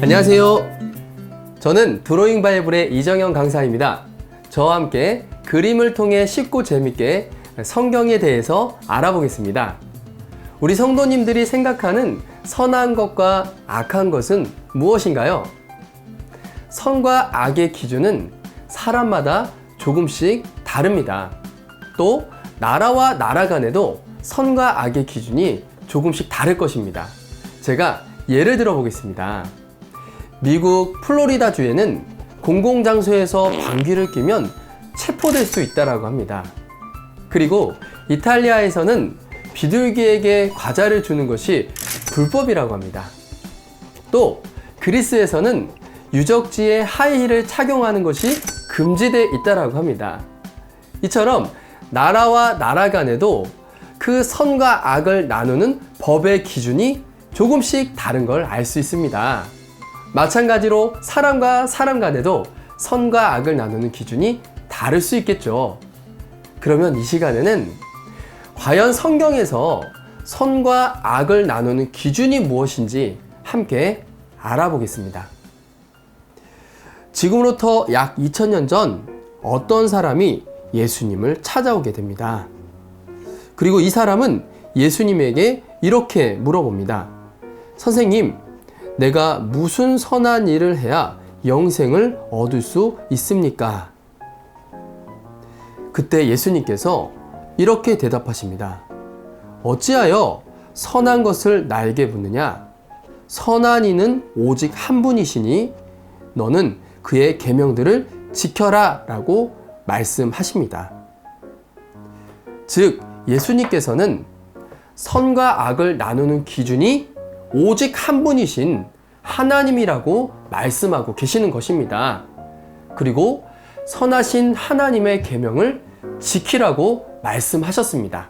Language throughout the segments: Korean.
안녕하세요. 저는 드로잉 바이블의 이정현 강사입니다. 저와 함께 그림을 통해 쉽고 재밌게 성경에 대해서 알아보겠습니다. 우리 성도님들이 생각하는 선한 것과 악한 것은 무엇인가요? 선과 악의 기준은 사람마다 조금씩 다릅니다. 또 나라와 나라 간에도 선과 악의 기준이 조금씩 다를 것입니다. 제가 예를 들어 보겠습니다. 미국 플로리다주에는 공공장소에서 방귀를 뀌면 체포될 수 있다고 합니다. 그리고 이탈리아에서는 비둘기에게 과자를 주는 것이 불법이라고 합니다. 또 그리스에서는 유적지에 하이힐을 착용하는 것이 금지되어 있다고 합니다. 이처럼 나라와 나라 간에도 그 선과 악을 나누는 법의 기준이 조금씩 다른 걸 알 수 있습니다. 마찬가지로 사람과 사람 간에도 선과 악을 나누는 기준이 다를 수 있겠죠. 그러면 이 시간에는 과연 성경에서 선과 악을 나누는 기준이 무엇인지 함께 알아보겠습니다. 지금으로부터 약 2000년 전 어떤 사람이 예수님을 찾아오게 됩니다. 그리고 이 사람은 예수님에게 이렇게 물어봅니다. 선생님, 내가 무슨 선한 일을 해야 영생을 얻을 수 있습니까? 그때 예수님께서 이렇게 대답하십니다. 어찌하여 선한 것을 나에게 묻느냐? 선한 이는 오직 한 분이시니 너는 그의 계명들을 지켜라 라고 말씀하십니다. 즉 예수님께서는 선과 악을 나누는 기준이 오직 한 분이신 하나님이라고 말씀하고 계시는 것입니다. 그리고 선하신 하나님의 계명을 지키라고 말씀하셨습니다.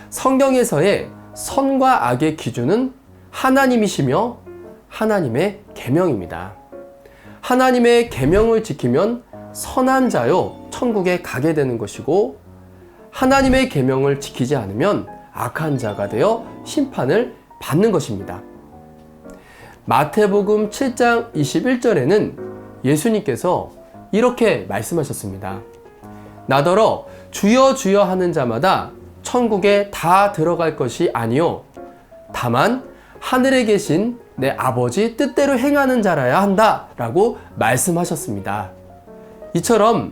성경에서의 선과 악의 기준은 하나님이시며 하나님의 계명입니다. 하나님의 계명을 지키면 선한 자요 천국에 가게 되는 것이고, 하나님의 계명을 지키지 않으면 악한 자가 되어 심판을 받는 것입니다. 마태복음 7장 21절에는 예수님께서 이렇게 말씀하셨습니다. 나더러 주여 주여 하는 자마다 천국에 다 들어갈 것이 아니요 다만 하늘에 계신 내 아버지 뜻대로 행하는 자라야 한다 라고 말씀하셨습니다. 이처럼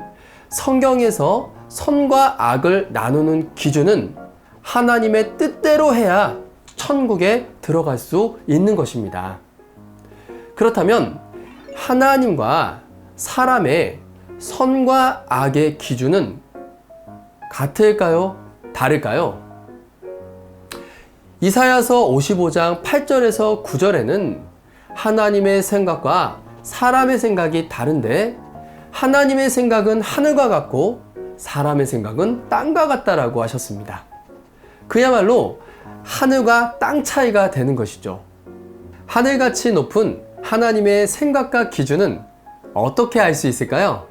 성경에서 선과 악을 나누는 기준은 하나님의 뜻대로 해야 천국에 들어갈 수 있는 것입니다. 그렇다면 하나님과 사람의 선과 악의 기준은 같을까요? 다를까요? 이사야서 55장 8절에서 9절에는 하나님의 생각과 사람의 생각이 다른데 하나님의 생각은 하늘과 같고 사람의 생각은 땅과 같다라고 하셨습니다. 그야말로 하늘과 땅 차이가 되는 것이죠. 하늘같이 높은 하나님의 생각과 기준은 어떻게 알 수 있을까요?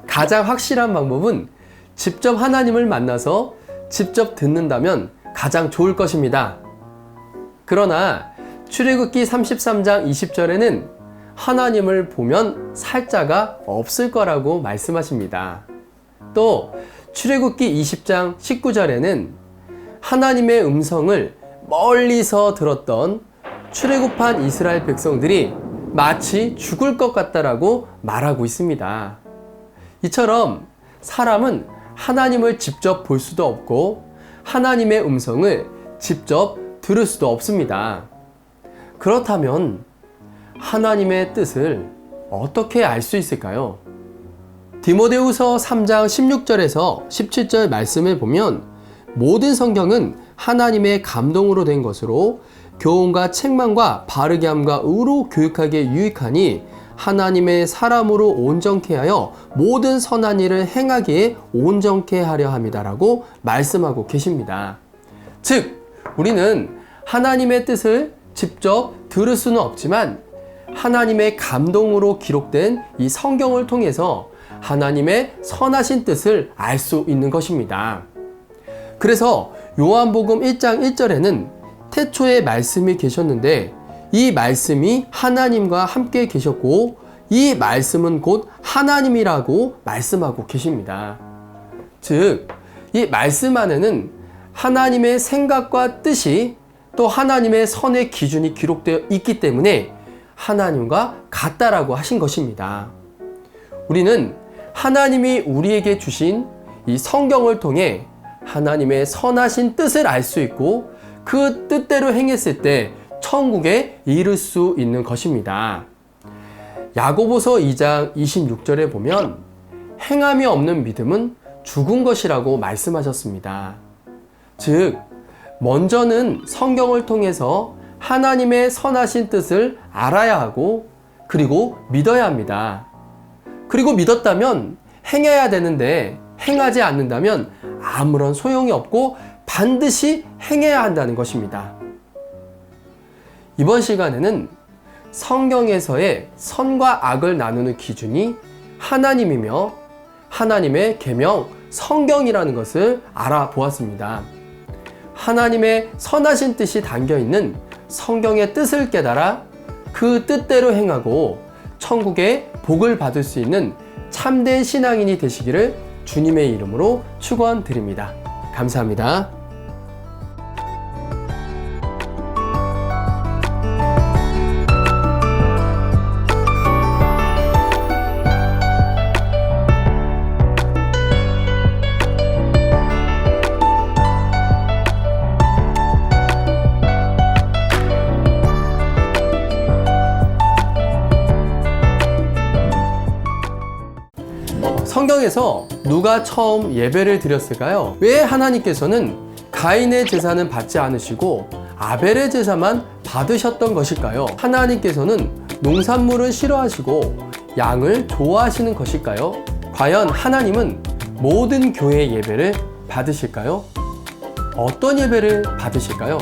가장 확실한 방법은 직접 하나님을 만나서 직접 듣는다면 가장 좋을 것입니다. 그러나 출애굽기 33장 20절에는 하나님을 보면 살 자가 없을 거라고 말씀하십니다. 또 출애굽기 20장 19절에는 하나님의 음성을 멀리서 들었던 출애굽한 이스라엘 백성들이 마치 죽을 것 같다라고 말하고 있습니다. 이처럼 사람은 하나님을 직접 볼 수도 없고 하나님의 음성을 직접 들을 수도 없습니다. 그렇다면 하나님의 뜻을 어떻게 알 수 있을까요? 디모데후서 3장 16절에서 17절 말씀을 보면 모든 성경은 하나님의 감동으로 된 것으로 교훈과 책망과 바르게 함과 의로 교육하기에 유익하니 하나님의 사람으로 온전케 하여 모든 선한 일을 행하기에 온전케 하려 함이다라고 말씀하고 계십니다. 즉 우리는 하나님의 뜻을 직접 들을 수는 없지만 하나님의 감동으로 기록된 이 성경을 통해서 하나님의 선하신 뜻을 알 수 있는 것입니다. 그래서 요한복음 1장 1절에는 태초에 말씀이 계셨는데 이 말씀이 하나님과 함께 계셨고 이 말씀은 곧 하나님이라고 말씀하고 계십니다. 즉, 이 말씀 안에는 하나님의 생각과 뜻이 또 하나님의 선의 기준이 기록되어 있기 때문에 하나님과 같다라고 하신 것입니다. 우리는 하나님이 우리에게 주신 이 성경을 통해 하나님의 선하신 뜻을 알 수 있고 그 뜻대로 행했을 때 천국에 이를 수 있는 것입니다. 야고보서 2장 26절에 보면 행함이 없는 믿음은 죽은 것이라고 말씀하셨습니다. 즉, 먼저는 성경을 통해서 하나님의 선하신 뜻을 알아야 하고 그리고 믿어야 합니다. 그리고 믿었다면 행해야 되는데 행하지 않는다면 아무런 소용이 없고 반드시 행해야 한다는 것입니다. 이번 시간에는 성경에서의 선과 악을 나누는 기준이 하나님이며 하나님의 계명, 성경이라는 것을 알아보았습니다. 하나님의 선하신 뜻이 담겨있는 성경의 뜻을 깨달아 그 뜻대로 행하고 천국의 복을 받을 수 있는 참된 신앙인이 되시기를 주님의 이름으로 축원드립니다. 감사합니다. 성경에서 누가 처음 예배를 드렸을까요? 왜 하나님께서는 가인의 제사는 받지 않으시고 아벨의 제사만 받으셨던 것일까요? 하나님께서는 농산물은 싫어하시고 양을 좋아하시는 것일까요? 과연 하나님은 모든 교회 예배를 받으실까요? 어떤 예배를 받으실까요?